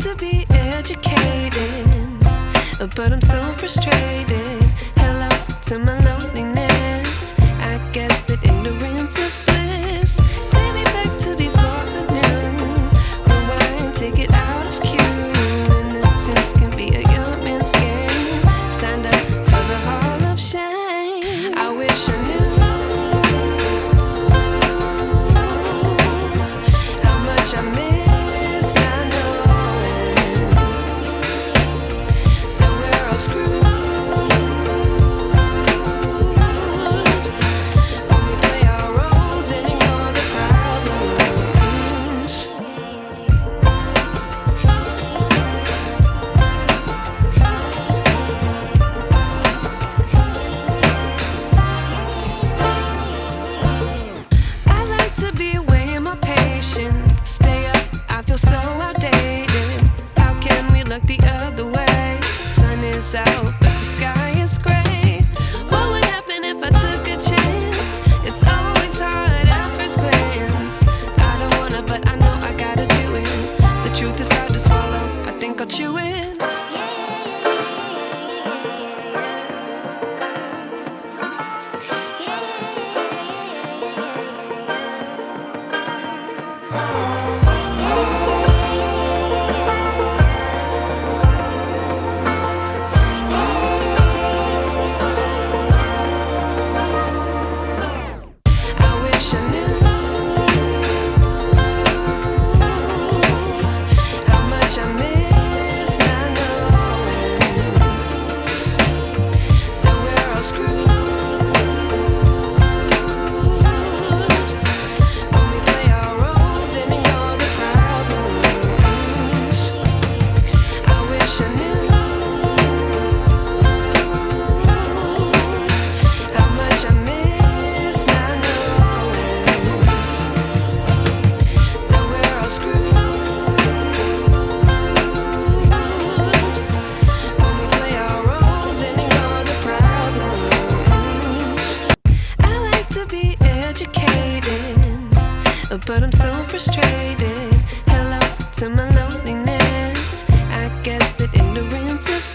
to be educated, but I'm so frustrated. Hello to my loneliness. I guess that ignorance is bliss. Take me back to before I knew. Rewind, take it out of cue. Innocence can be a young man's game. Signed up for the hall of shame. I wish I knew how much I miss not knowing that we're all screwed. Stay up, I feel so outdated. How can we look the other way? Sun is out, but the sky is gray. What would happen if I took a chance? It's always hard at first glance. I don't wanna, but I know I gotta do it. The truth is hard to swallow, I think I'll chew it. But I'm so frustrated. Hello to my loneliness. I guess that ignorance is